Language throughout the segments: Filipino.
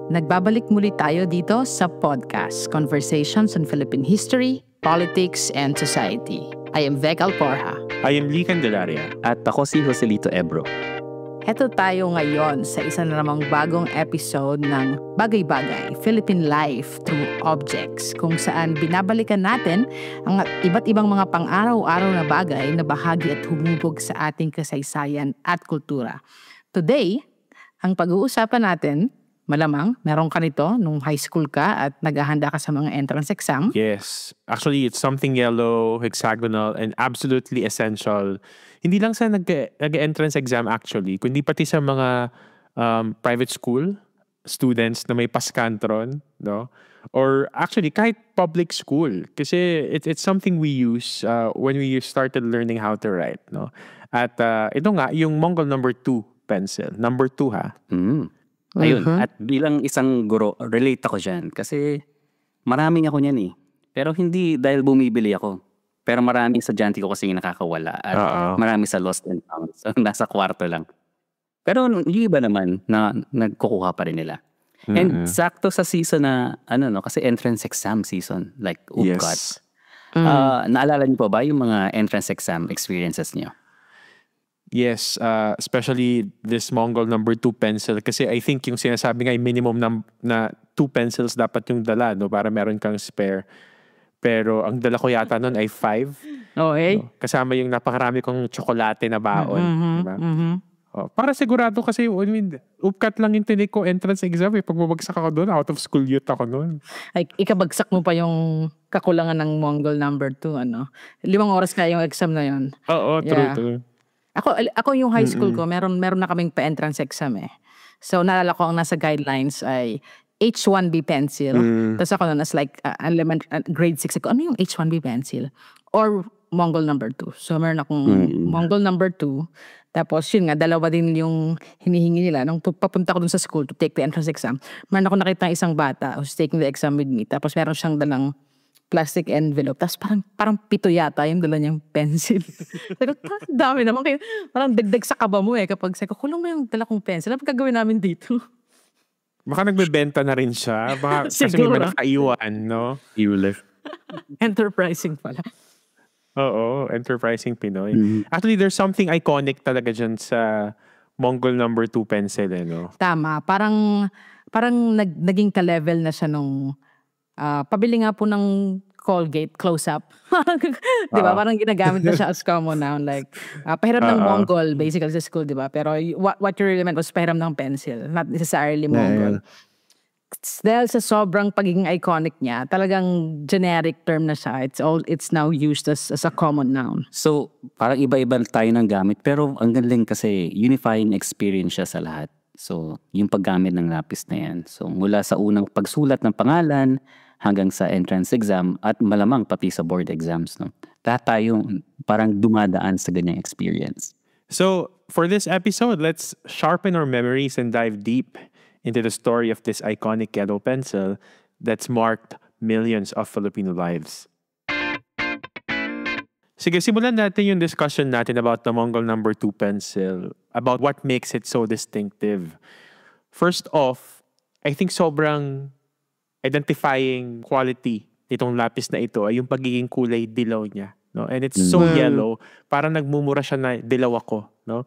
Nagbabalik muli tayo dito sa podcast, Conversations on Philippine History, Politics, and Society. I am Vec Alporja. I am Lee Candelaria. At ako si Joselito Ebro. Heto tayo ngayon sa isa na namang bagong episode ng Bagay-Bagay, Philippine Life Through Objects, kung saan binabalikan natin ang iba't ibang mga pang-araw-araw na bagay na bahagi at humubog sa ating kasaysayan at kultura. Today, ang pag-uusapan natin, malamang, meron ka nito nung high school ka at naghahanda ka sa mga entrance exam. Yes. Actually, it's something yellow, hexagonal, and absolutely essential. Hindi lang sa nag-entrance exam actually, kundi pati sa mga private school students na may paskantron, no? Or actually, kahit public school. Kasi it's something we use when we started learning how to write, no? At ito nga, yung Mongol number 2 pencil. Number 2 ha? Ayun, at bilang isang guro, relate ako dyan. Kasi maraming ako niyan eh. Pero hindi dahil bumibili ako. Pero maraming estudyante ko kasi nakakawala. At marami sa lost and found. So nasa kwarto lang. Pero yung iba naman na nagkukuha pa rin nila. And sakto sa season na, kasi entrance exam season. Like UPCAT. Yes. Naalala niyo po ba yung mga entrance exam experiences niyo? Yes, especially this Mongol number 2 pencil. Kasi I think yung sinasabi nga, minimum na 2 pencils dapat yung dala, no? Para meron kang spare. Pero ang dala ko yata nun ay 5. Okay. No? Kasama yung napakarami kong tsokolate na baon. Diba? Para sigurado kasi, UPCAT lang yung tinik ko entrance exam. Pag mabagsak ako doon, out of school youth ako noon. Ay, ikabagsak mo pa yung kakulangan ng Mongol number 2, 5 oras kaya yung exam na yun. Oo, true. Ako yung high school ko, meron na kaming pa-entrance exam eh. So, naalala ko ang nasa guidelines ay H1B pencil. Tapos ako nun as like grade 6 ako, ano yung H1B pencil? Or Mongol number 2. So, meron akong Mongol number 2. Tapos, yun nga, dalawa din yung hinihingi nila. Nung papunta ko dun sa school to take the entrance exam, meron ako nakita isang bata who's taking the exam with me. Tapos, meron siyang dalang plastic envelope. Tapos parang 7 yata yung dala niyang pencil. Sabi ko, dami naman kayo. Parang dagdag sa kaba mo eh. Kapag sabi ko, kulong mo yung dala kong pencil. Ano gagawin namin dito? Baka nagbebenta na rin siya. Baka, kasi may mga nakaiwan, no? Enterprising pala. Oo, enterprising Pinoy. Actually, there's something iconic talaga dyan sa Mongol number 2 pencil, no? Tama. Parang naging ka-level na siya nung pabili nga po ng Colgate close-up. Diba? Parang ginagamit na siya as common noun. Like, pahiram ng Mongol, basically sa school, diba? Pero what you really meant was pahiram ng pencil, not necessarily Mongol. Dahil sa sobrang pagiging iconic niya, talagang generic term na siya. It's now used as a common noun. So, parang iba-iba tayo ng gamit. Pero ang galing kasi unifying experience siya sa lahat. So, yung paggamit ng lapis na yan. So, mula sa unang pagsulat ng pangalan, hanggang sa entrance exam at malamang pati sa board exams, no? Lahat tayo parang dumadaan sa ganyang experience. So, for this episode, let's sharpen our memories and dive deep into the story of this iconic yellow pencil that's marked millions of Filipino lives. Sige, simulan natin yung discussion natin about the Mongol number 2 pencil, about what makes it so distinctive. First off, I think sobrang identifying quality nitong lapis na ito ay yung pagiging kulay dilaw niya, no? And it's so yellow, parang nagmumura siya na dilaw ako, no?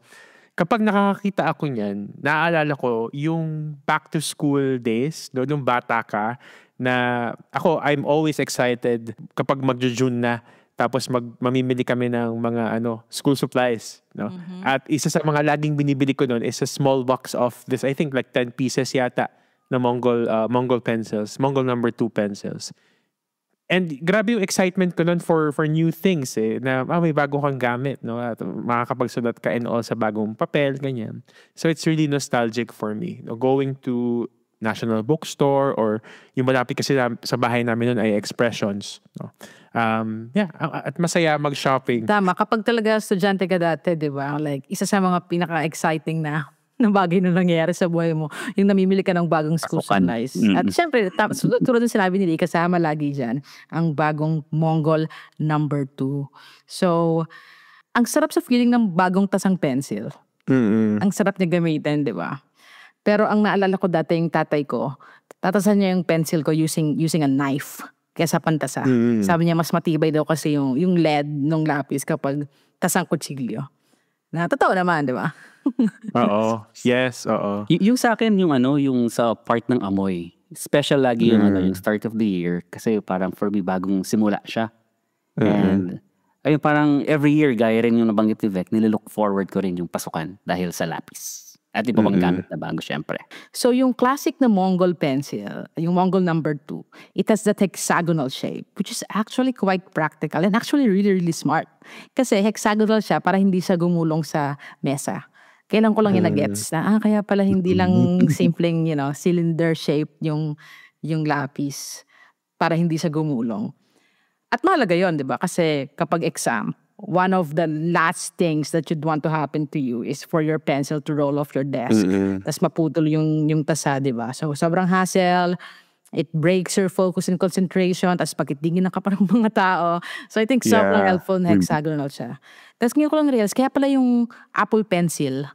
Kapag nakakakita ako niyan, naaalala ko yung back to school days, no, nung bata ka, na ako, I'm always excited kapag magjo-June na, tapos mamimili kami ng mga school supplies, no? At isa sa mga laging binibili ko noon is a small box of this, I think like 10 pieces yata, na Mongol pencils, Mongol number 2 pencils. And grabe yung excitement ko nun for new things eh, na may bago kang gamit, no? At makakapagsulat ka and all sa bagong papel, ganyan. So it's really nostalgic for me. No? Going to National Bookstore or yung malapit kasi sa bahay namin nun ay Expressions. No? At masaya mag-shopping. Tama, kapag talaga estudyante ka dati, di ba? Like, isa sa mga pinaka-exciting na bagay na nangyayari sa buhay mo, yung namimili ka ng bagong school supplies. At syempre, tulad ng sinabi nila, kasama lagi dyan, ang bagong Mongol number 2. So, ang sarap sa feeling ng bagong tasang pencil. Ang sarap niya gamitin, di ba? Pero ang naalala ko dati yung tatay ko, tatasan niya yung pencil ko using a knife kaysa pantasa. Sabi niya mas matibay daw kasi yung lead ng lapis kapag tasang kutsilyo. Na totoo naman, di ba? Oo. Yes, oo. Yung sa akin, yung sa part ng amoy. Special lagi yung start of the year. Kasi parang for me, bagong simula siya. And ayun, parang every year, gaya rin yung nabanggit ni Vec, nililook forward ko rin yung pasukan dahil sa lapis. At iba pang gamit na bago, syempre. So yung classic na Mongol pencil, yung Mongol number 2, it has that hexagonal shape, which is actually quite practical and actually really, really smart. Kasi hexagonal siya para hindi siya gumulong sa mesa. Kailan ko lang yung na-gets na, kaya pala hindi lang simpleng, cylinder shape yung lapis para hindi siya gumulong. At mahalaga yun, di ba? Kasi kapag exam, one of the last things that you'd want to happen to you is for your pencil to roll off your desk. Tapos maputol yung tasa, di ba? So, sobrang hassle. It breaks your focus and concentration. Tapos pagkitingin na ka pa ng mga tao. So, I think sobrang helpful na hexagonal siya. Tapos ngayon ko lang realize, kaya pala yung Apple Pencil,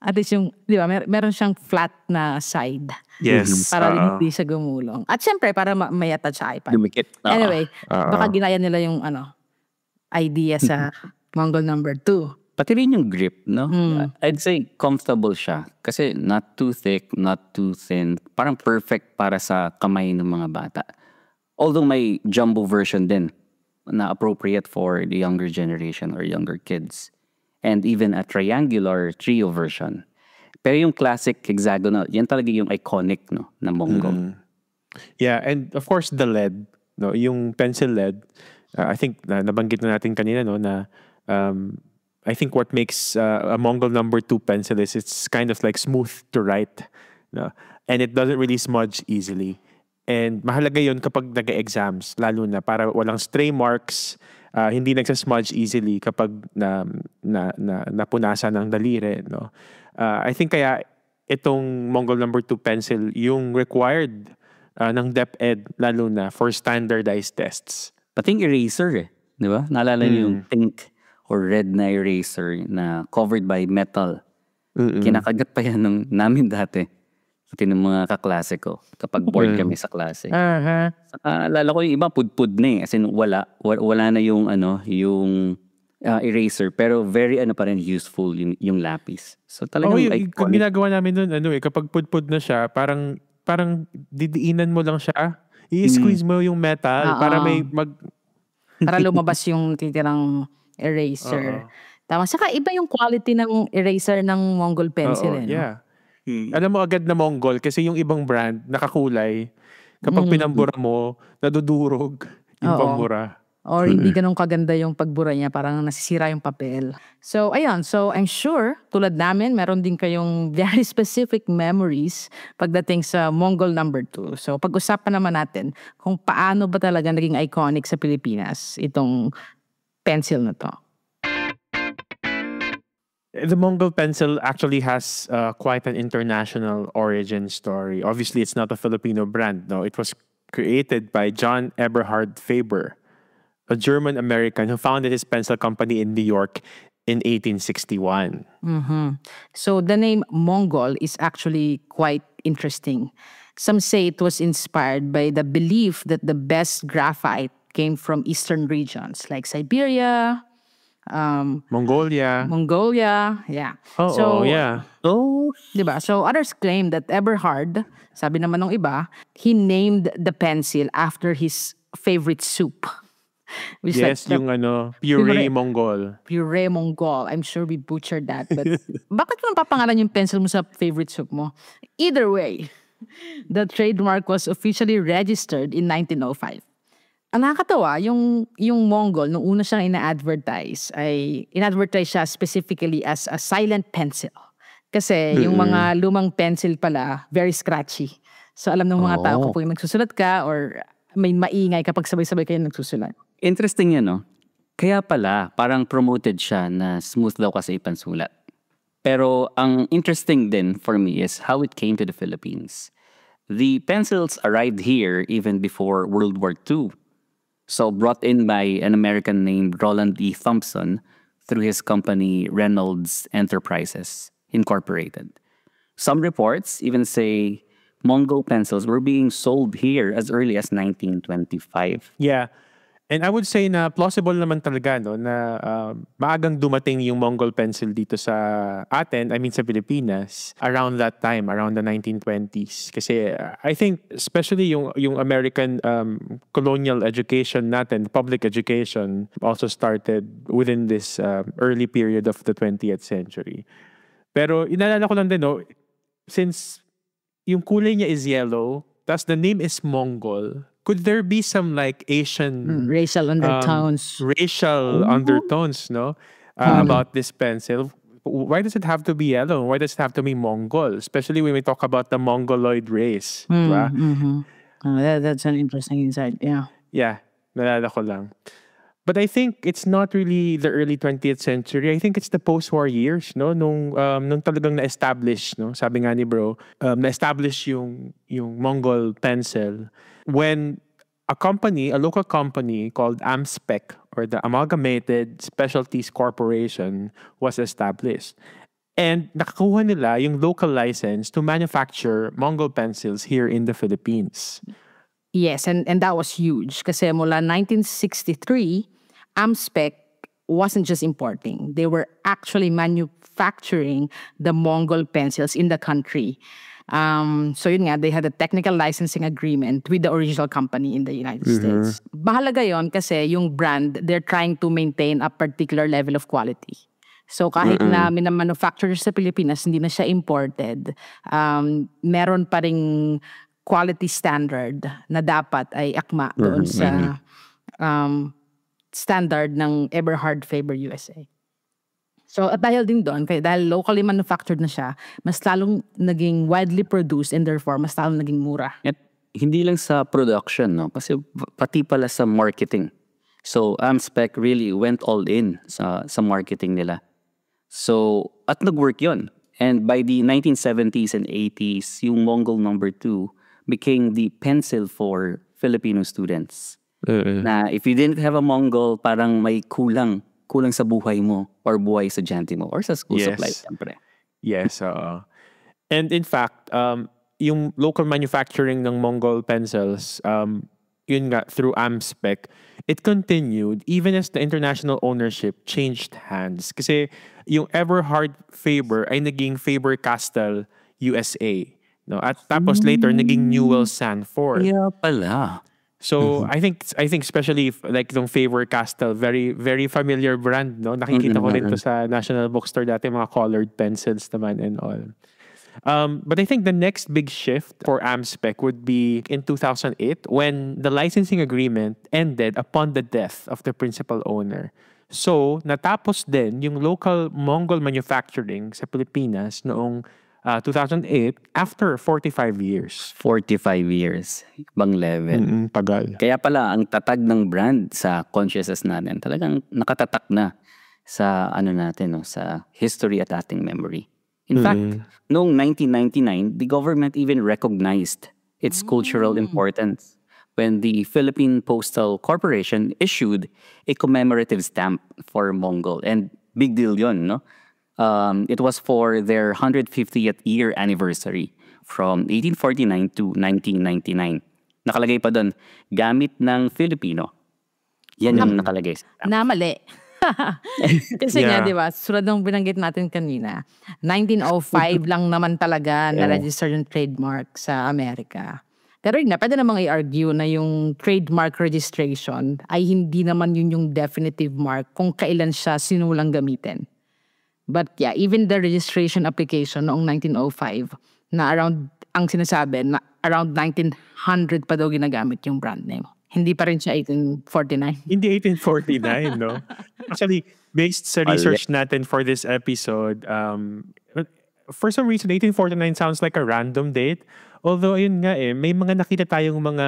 at least yung, di ba, meron siyang flat na side. Yes. Para hindi siya gumulong. At syempre, para may attach sa iPad. Dumikit. Anyway, baka ginaya nila yung idea sa Mongol number 2. Pati rin yung grip, no? I'd say comfortable siya. Kasi not too thick, not too thin. Parang perfect para sa kamay ng mga bata. Although may jumbo version din na appropriate for the younger generation or younger kids. And even a triangular trio version. Pero yung classic hexagonal, yan talaga yung iconic, no, na Mongol. Yeah, and of course the lead, no, yung pencil lead. I think nabanggit na natin kanina, no, na I think what makes a Mongol number 2 pencil is it's kind of like smooth to write, no? And it doesn't really smudge easily. And mahalaga yun kapag nag-exams, lalo na para walang stray marks, hindi nagsasmudge easily kapag napunasan ng daliri, no? I think kaya itong Mongol number 2 pencil, yung required ng DepEd, lalo na for standardized tests. Pating eraser di ba? Naalala niyo yung pink or red na eraser na covered by metal. Kinakagat pa yan namin dati. Pati ng mga kaklase ko kapag bored kami sa klase. Saka alala ko yung iba pudpud na as in wala na yung yung eraser pero very pa rin useful yung lapis. So talagang yung ginagawa namin nun kapag pudpud na siya, parang didiinan mo lang siya. I-squeeze mo yung metal para para lumabas yung titirang eraser. Tama. Saka iba yung quality ng eraser ng Mongol pencil. Yeah. Alam mo agad na Mongol kasi yung ibang brand nakakulay. Kapag pinambura mo, nadudurog yung pambura. Or hindi ganun kaganda yung pagbura niya, parang nasisira yung papel. So, ayun. So, I'm sure, tulad namin, meron din kayong very specific memories pagdating sa Mongol number 2. So, pag-usapan naman natin kung paano ba talaga naging iconic sa Pilipinas itong pencil na to. The Mongol pencil actually has quite an international origin story. Obviously, it's not a Filipino brand. No, it was created by John Eberhard Faber, a German-American who founded his pencil company in New York in 1861. So the name Mongol is actually quite interesting. Some say it was inspired by the belief that the best graphite came from eastern regions like Siberia, Mongolia, yeah. Diba? So others claim that Eberhard, sabi naman ng iba, he named the pencil after his favorite soup. Which yes, like yung puree Mongol. Puree Mongol. I'm sure we butchered that. But bakit mo napapangalan yung pencil mo sa favorite soup mo? Either way, the trademark was officially registered in 1905. Ang nakakatawa, yung Mongol, nung una siyang ina-advertise siya specifically as a silent pencil. Kasi yung mga lumang pencil pala, very scratchy. So alam ng mga tao kung nagsusulat ka or may maingay kapag sabay-sabay kayo nagsusulat. Interesting yan, no? Kaya pala, parang promoted siya na smooth daw kasi ipansulat. Pero ang interesting din for me is how it came to the Philippines. The pencils arrived here even before World War II. So brought in by an American named Roland E. Thompson through his company Reynolds Enterprises Incorporated. Some reports even say Mongol pencils were being sold here as early as 1925. Yeah. And I would say na plausible naman talaga no na maagang dumating yung Mongol pencil dito sa atin, I mean sa Pilipinas, around that time, around the 1920s. Kasi I think especially yung American colonial education natin, public education also started within this early period of the 20th century. Pero inaalala ko lang din no, since yung kulay niya is yellow, tas the name is Mongol, could there be some like Asian racial undertones, undertones, no, about this pencil? Why does it have to be yellow? Why does it have to be Mongol? Especially when we talk about the Mongoloid race, diba? That's an interesting insight. Yeah. Yeah, nalala ko lang. But I think it's not really the early 20th century. I think it's the post-war years, no? Nung talagang na-establish, no? Sabi nga ni bro, na-establish yung Mongol pencil when a local company called AmSpec, or the Amalgamated Specialties Corporation, was established. And nakakuha nila yung local license to manufacture Mongol pencils here in the Philippines. Yes, and that was huge kasi mula 1963, AmSpec wasn't just importing. They were actually manufacturing the Mongol pencils in the country. So yun nga, they had a technical licensing agreement with the original company in the United States. Mahalaga yon kasi yung brand, they're trying to maintain a particular level of quality. So kahit na minamanufacture sa Pilipinas, hindi na siya imported, meron pa ring quality standard na dapat ay akma doon sa standard ng Eberhard Faber USA. So at dahil din doon, dahil locally manufactured na siya, mas lalong naging widely produced and therefore mas lalong naging mura. At hindi lang sa production, no? Kasi pati pala sa marketing. So AmSpec really went all in sa marketing nila. So at nag-work yun. And by the 1970s and 80s, yung Mongol number 2 became the pencil for Filipino students. Na if you didn't have a Mongol, parang may kulang sa buhay mo or buhay sa estudyante mo or sa school supply, siyempre. Yes. And in fact, yung local manufacturing ng Mongol pencils, yun nga, through AmSpec, it continued even as the international ownership changed hands. Kasi yung Eberhard Faber ay naging Faber-Castell USA. No? At tapos later, naging Newell Sanford. Yeah pala. So I think especially like yung Faber-Castell, very very familiar brand, no? Nakikita ko rin to sa National Bookstore dati, mga colored pencils naman and all. But I think the next big shift for AmSpec would be in 2008 when the licensing agreement ended upon the death of the principal owner. So natapos din yung local Mongol manufacturing sa Pilipinas noong 2008 after 45 years. 45 years. Ibang level. Tagal. Kaya pala, ang tatag ng brand sa consciousness natin, talagang nakatatak na sa natin, no, sa history at ating memory. In fact, noong 1999, the government even recognized its cultural importance when the Philippine Postal Corporation issued a commemorative stamp for Mongol. And big deal yun, no? It was for their 150th year anniversary from 1849 to 1999. Nakalagay pa doon, gamit ng Filipino. Yan yung nakalagay. Na mali. Kasi nga, di ba, sulat ng binanggit natin kanina, 1905 lang naman talaga na-register yung trademark sa Amerika. Pero yun na, pwede namang i-argue na yung trademark registration ay hindi naman yun yung definitive mark kung kailan siya sinulang gamitin. But yeah, even the registration application noong 1905, na around, ang sinasabi, na around 1900 pa daw ginagamit yung brand name. Hindi pa rin siya 1849. Hindi 1849, no? Actually, based sa research natin for this episode, for some reason, 1849 sounds like a random date. Although, ayun nga may mga nakita tayong mga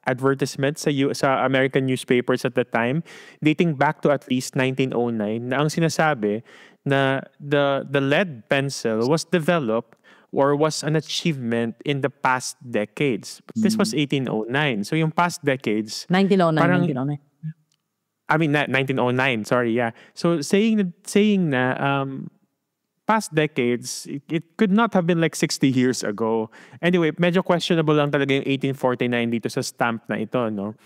advertisements sa American newspapers at the time, dating back to at least 1909, na ang sinasabi na the lead pencil was developed or was an achievement in the past decades. This was 1809. So yung past decades, 1909, parang 1909. I mean, 1909, sorry, yeah. So saying na past decades, it could not have been like 60 years ago. Anyway, medyo questionable lang talaga yung 1849 dito sa stamp na ito, no?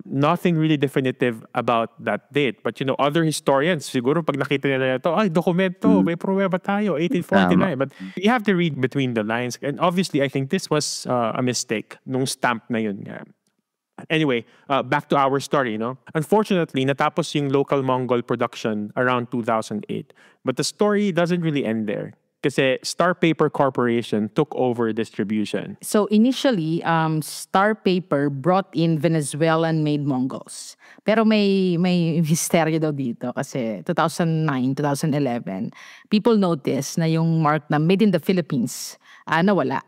Nothing really definitive about that date. But other historians, siguro pag nakita nila ito, ay, dokumento, may pruweba tayo, 1849. But you have to read between the lines. And obviously, I think this was a mistake nung stamp na yun nga. Anyway, back to our story, no? Unfortunately, natapos yung local Mongol production around 2008. But the story doesn't really end there. Kasi Star Paper Corporation took over distribution. So initially, Star Paper brought in Venezuelan-made Mongols. Pero may hysteria daw dito kasi 2009, 2011, people noticed na yung mark na made in the Philippines, nawala.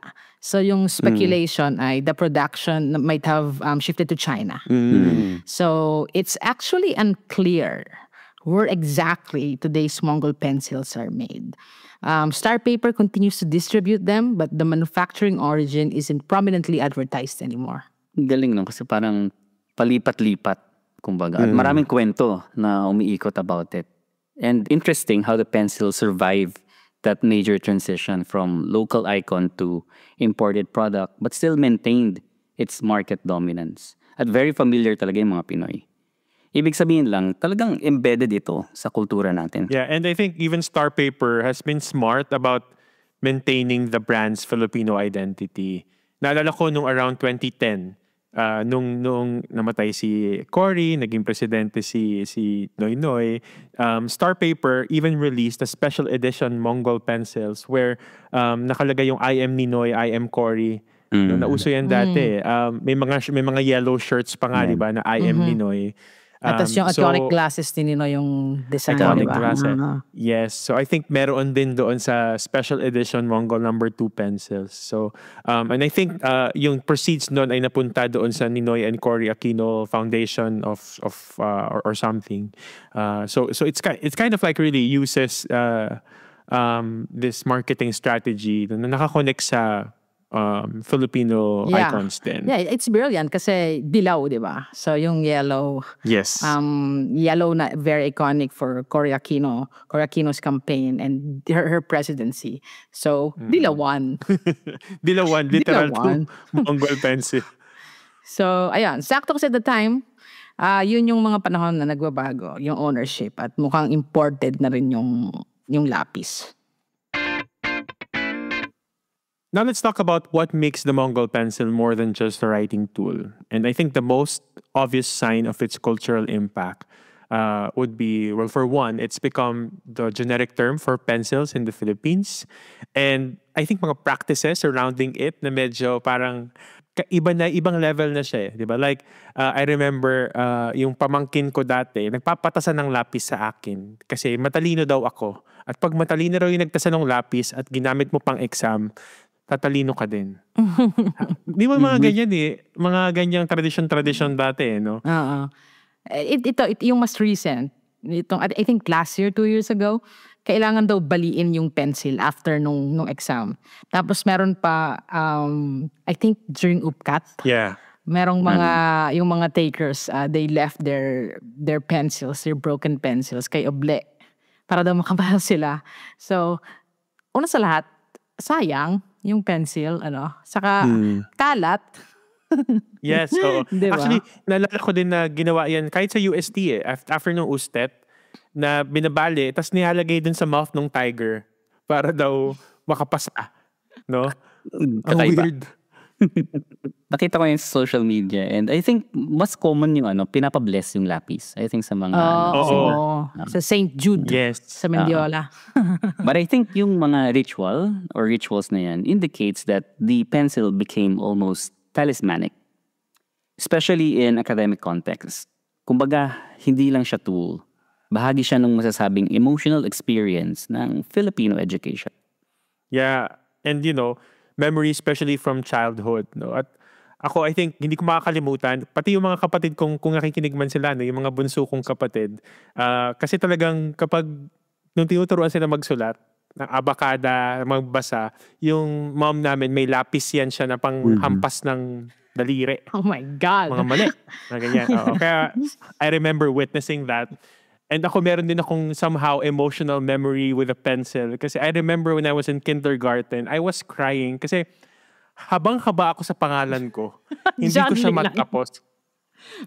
So yung speculation ay the production might have shifted to China. So it's actually unclear where exactly today's Mongol pencils are made. Star Paper continues to distribute them, but the manufacturing origin isn't prominently advertised anymore. Galing no, kasi parang palipat-lipat, kumbaga. At maraming kwento na umiikot about it. And interesting how the pencil survived that major transition from local icon to imported product, but still maintained its market dominance. At very familiar talaga yung mga Pinoy. Ibig sabihin lang, talagang embedded ito sa kultura natin. Yeah, and I think even Star Paper has been smart about maintaining the brand's Filipino identity. Naalala ko nung around 2010, nung namatay si Cory, naging presidente si Noynoy, Star Paper even released a special edition Mongol pencils where nakalagay yung I am Ninoy, I am Cory. No, nauso yan dati. May mga yellow shirts pa nga, di ba, na I am Ninoy. At tas yung iconic glasses din yung design, iconic diba? glasses. Yes. So I think meron din doon sa special edition Mongol number 2 pencils. So and I think yung proceeds noon ay napunta doon sa Ninoy and Cory Aquino Foundation or something. So it's kind of like really uses this marketing strategy na nakakonect sa Filipino icons din. Yeah, it's brilliant kasi dilaw, di ba? So yung yellow. Yes. Yellow na very iconic for Cory Aquino's campaign and her presidency. So, dilawan. Dilawan, literal to Mongol pencil. So, ayan. Sakto kasi at the time, yun yung mga panahon na nagbabago, yung ownership at mukhang imported na rin yung lapis. Now let's talk about what makes the Mongol pencil more than just a writing tool. And I think the most obvious sign of its cultural impact would be, well, for one, it's become the generic term for pencils in the Philippines. And I think mga practices surrounding it na medyo parang ibang level na siya, di ba? Like, I remember yung pamangkin ko dati, nagpapatasan ng lapis sa akin kasi matalino daw ako. At pag matalino raw yung nagtasan ng lapis at ginamit mo pang exam, tatalino ka din. Di ba mga ganyan mga ganyang tradition dati, no? Ito yung mas recent. Itong, I think last year, 2 years ago, kailangan daw baliin yung pencil after nung exam. Tapos meron pa, I think during UPCAT, merong yung mga takers, they left their pencils, their broken pencils kay Oble para daw makabasa sila. So, una sa lahat, sayang yung pencil, saka kalat. Yes, so diba? Actually, naalala ko din na ginawa yan kahit sa UST after nung USTET, na binabali, tas nilalagay dun sa mouth ng tiger para daw makapasa. No? Ang weird. Nakita ko yun sa social media and I think mas common yung pinapabless yung lapis. I think sa mga sa St. Jude. Yes. Sa Mendiola. But I think yung mga rituals na yan indicates that the pencil became almost talismanic. Especially in academic context. Kumbaga, hindi lang siya tool. Bahagi siya ng masasabing emotional experience ng Filipino education. Yeah, and memory especially from childhood, no? At ako, I think, hindi ko makakalimutan, pati yung mga kapatid kong, kung nakikinig man sila, no, yung mga bunso kong kapatid, kasi talagang kapag, nung tinuturuan sila magsulat, ng abakada, magbasa, yung mom namin, may lapis yan siya na panghampas ng daliri. Oh my God. Mga mali. Na ganyan. Kaya, I remember witnessing that. And ako meron din akong somehow emotional memory with a pencil. Kasi I remember when I was in kindergarten, I was crying kasi habang-haba ako sa pangalan ko. Hindi ko siya John Lee lang. matapos.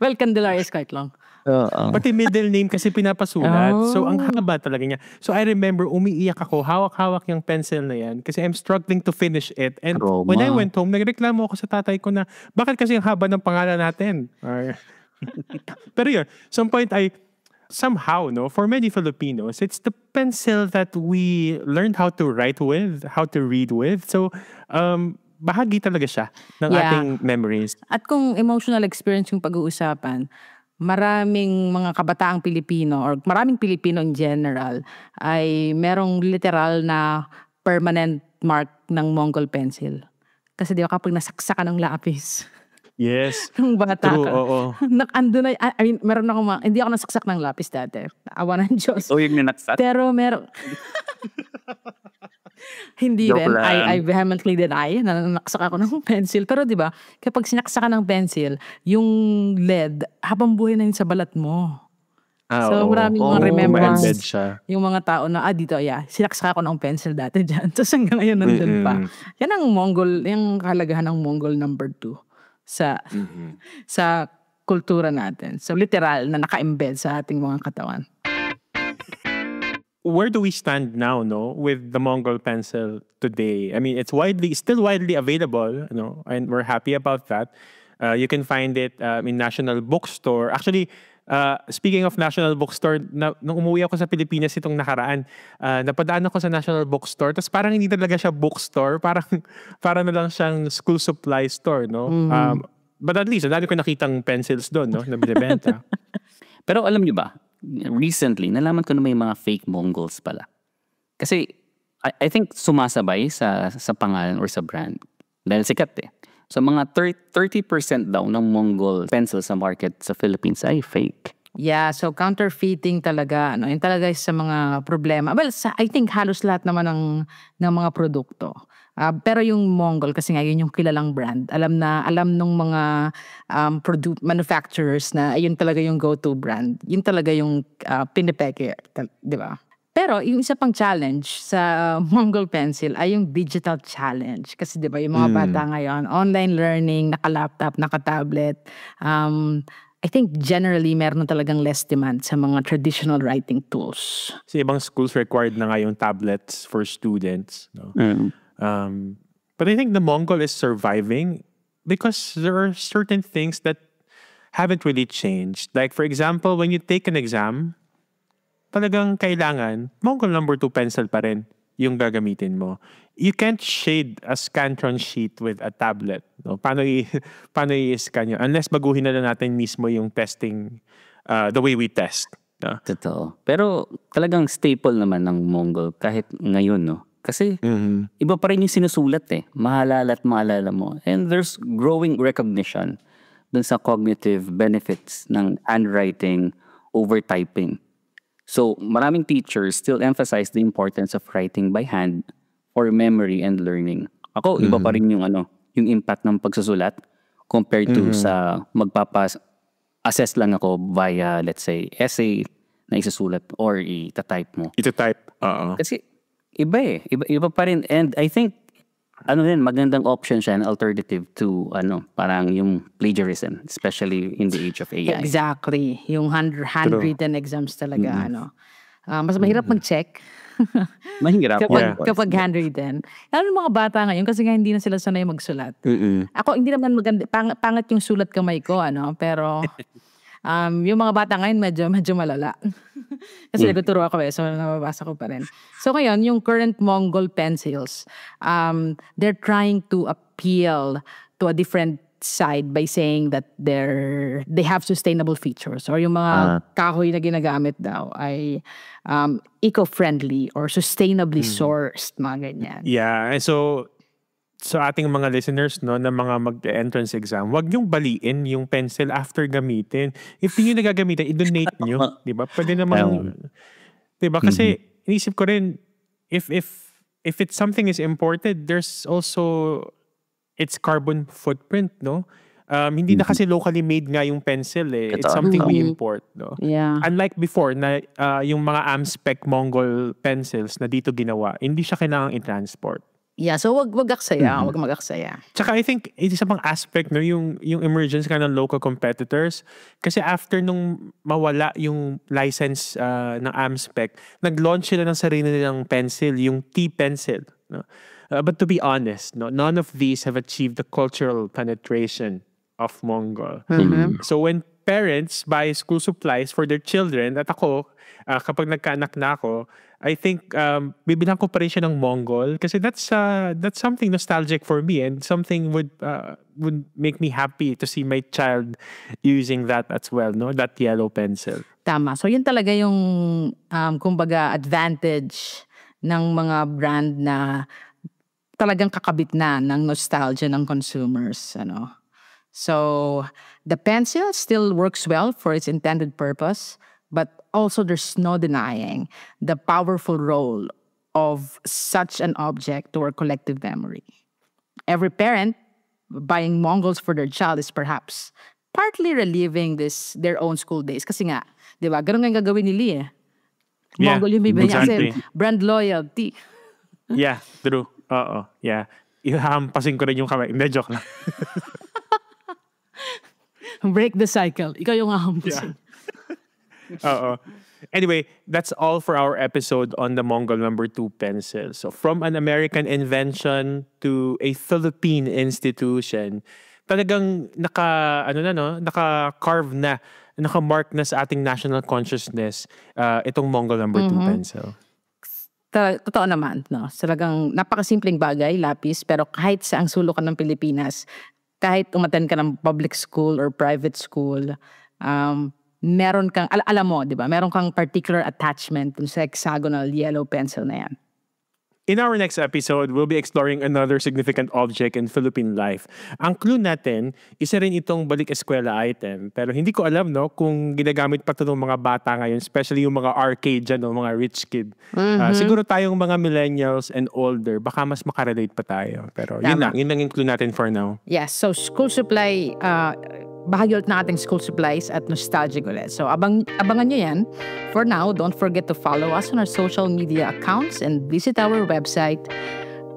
Well, Candelaria is quite long. Pati middle name kasi pinapasulat. So, ang haba talaga niya. So, I remember, umiiyak ako. Hawak-hawak yung pencil na yan. Kasi I'm struggling to finish it. And when I went home, nagreklamo ako sa tatay ko na, bakit kasi ang haba ng pangalan natin? Pero yun, some point somehow, no, for many Filipinos, it's the pencil that we learned how to write with, how to read with. So, bahagi talaga siya ng ating memories. At kung emotional experience yung pag-uusapan, maraming mga kabataang Pilipino or maraming Pilipino in general ay merong literal na permanent mark ng Mongol pencil. Kasi di ba kapag nasaksa ka ng lapis, yes. nung bata True, ka, oo. ando na, I mean, meron ako, hindi ako nasaksak ng lapis dati. Awa ng Diyos. O yung ninaksak? Pero meron, hindi Joke rin. lang. I vehemently deny na naksak ako ng pencil. Pero di ba, kapag sinaksak ka ng pencil, yung lead, habang buhay na yun sa balat mo. So maraming mga remembrance. ma-embed siya. Yung mga tao na, dito, sinaksak ako ng pencil dati dyan. Tapos hanggang ngayon nandun pa. Yan ang Mongol, yung kahalagahan ng Mongol number 2 sa kultura natin. So literal na naka-embed sa ating mga katawan. Where do we stand now, no, with the Mongol pencil today? I mean, it's still widely available, no, and we're happy about that. You can find it in National Bookstore. Actually, speaking of National Bookstore, nung umuwi ako sa Pilipinas itong nakaraan, napadaan ako sa National Bookstore, tapos parang hindi talaga siya bookstore, parang na lang siyang school supply store, no? But at least, dati ko nakitang pencils doon, no, na binibenta. Pero alam niyo ba, recently, nalaman ko na may mga fake Mongols pala. Kasi, I think sumasabay sa pangalan or sa brand. Dahil sikat eh. So, mga 30% daw ng Mongol pencil sa market sa Philippines ay fake. Yeah, so counterfeiting talaga, yung talaga sa mga problema. Well, I think halos lahat naman ng mga produkto. Pero yung Mongol, kasi nga yun yung kilalang brand. Alam nung mga manufacturers na yun talaga yung go-to brand. Yun talaga yung pinipeke, di ba? Pero yung isa pang challenge sa Mongol pencil ay yung digital challenge. Kasi di ba yung mga bata ngayon, online learning, naka-laptop, naka-tablet. I think generally meron talagang less demand sa mga traditional writing tools. Kasi ibang schools required na nga yung tablets for students, no? But I think the Mongol is surviving because there are certain things that haven't really changed. Like, for example, when you take an exam, talagang kailangan, Mongol number 2 pencil pa rin yung gagamitin mo. You can't shade a Scantron sheet with a tablet. No? Paano i-scan yun? Unless baguhin na lang natin mismo yung testing, the way we test. No? Totoo. Pero talagang staple naman ng Mongol kahit ngayon, no? Kasi iba pa rin yung sinusulat eh. Mahalala at maalala mo. And there's growing recognition dun sa cognitive benefits ng handwriting over typing. So maraming teachers still emphasize the importance of writing by hand for memory and learning. Ako, iba pa rin yung impact ng pagsusulat compared to sa magpapa-assess lang ako via, let's say, essay na isusulat or ita-type mo. Ita-type, Kasi iba eh. Iba pa rin. And I think, magandang option siya, an alternative to, parang yung plagiarism, especially in the age of AI. Exactly. Yung handwritten exams talaga, mas mahirap mag-check. Mahirap. Kapag handwritten. Lalo yung mga bata ngayon, kasi nga hindi na sila sanay magsulat. Ako, hindi naman maganda, pangat yung sulat kamay ko, pero... yung mga bata ngayon medyo malala. Kasi nagtuturo ako so nababasa ko pa rin. So ngayon, yung current Mongol pencils, they're trying to appeal to a different side by saying that they have sustainable features, or yung mga kahoy na ginagamit daw ay eco-friendly or sustainably sourced, mga ganyan. Yeah, so ating mga listeners, no, na mga mag-entrance exam, wag niyong baliin yung pencil after gamitin. If hindi nyo nagagamitin, i-donate nyo. Di ba? Pwede naman, di ba? Kasi inisip ko rin, if it's something is imported, there's also its carbon footprint, no? hindi na kasi locally made nga yung pencil eh. It's something we import, no? Yeah. Unlike before na yung mga AmSpec Mongol pencils na dito ginawa, hindi siya kailangang i-transport. Yeah, so wag aksaya, wag mag-aksaya. Tsaka I think isa pang aspect no yung emergence ka ng local competitors kasi after nung mawala yung license ng AmSpec, nag-launch sila ng sarili nilang pencil, yung T-pencil, no? But to be honest, no, none of these have achieved the cultural penetration of Mongol. So when parents buy school supplies for their children, at ako, kapag nagkaanak na ako, I think bibilang ko pa rin siya ng Mongol kasi that's something nostalgic for me and something would make me happy to see my child using that as well, no? That yellow pencil. Tama. So yun talaga yung kumbaga advantage ng mga brand na talagang kakabit na ng nostalgia ng consumers, ano. So the pencil still works well for its intended purpose, but also there's no denying the powerful role of such an object to our collective memory. Every parent buying Mongols for their child is perhaps partly reliving their own school days. Kasi nga, di ba, ganun nga yung gagawin ni Lee eh. Mongol yung bibili niya kasi brand loyalty. Yeah, true. Oo, yeah. Ihahampasin ko rin yung kamay. Hindi, joke lang. Break the cycle. Ikaw yung hahampasin. Yeah. Anyway, that's all for our episode on the Mongol number 2 pencil. So from an American invention to a Philippine institution, talagang naka-carve na, naka-mark na sa ating national consciousness itong Mongol number 2 pencil. Totoo naman, no? Talagang napakasimpleng bagay, lapis, pero kahit sa ang sulok ng Pilipinas, kahit umattend ka ng public school or private school, meron kang, alam mo, di ba? Meron kang particular attachment dun sa hexagonal yellow pencil na yan. In our next episode, we'll be exploring another significant object in Philippine life. Ang clue natin, isa rin itong balik-eskwela item. Pero hindi ko alam, no, kung ginagamit pa ito ng mga bata ngayon, especially yung mga arcade dyan, o mga rich kid. Siguro tayong mga millennials and older, baka mas makarelate pa tayo. Pero yun lang yung clue natin for now. Yes, so school supply, bahagi ulit ng ating school supplies at nostalgic ulit. So abangan nyo yan. For now, don't forget to follow us on our social media accounts and visit our website,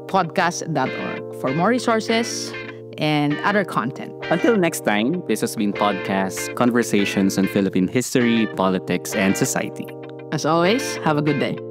podcast.org, for more resources and other content. Until next time, this has been Podcast, Conversations on Philippine History, Politics, and Society. As always, have a good day.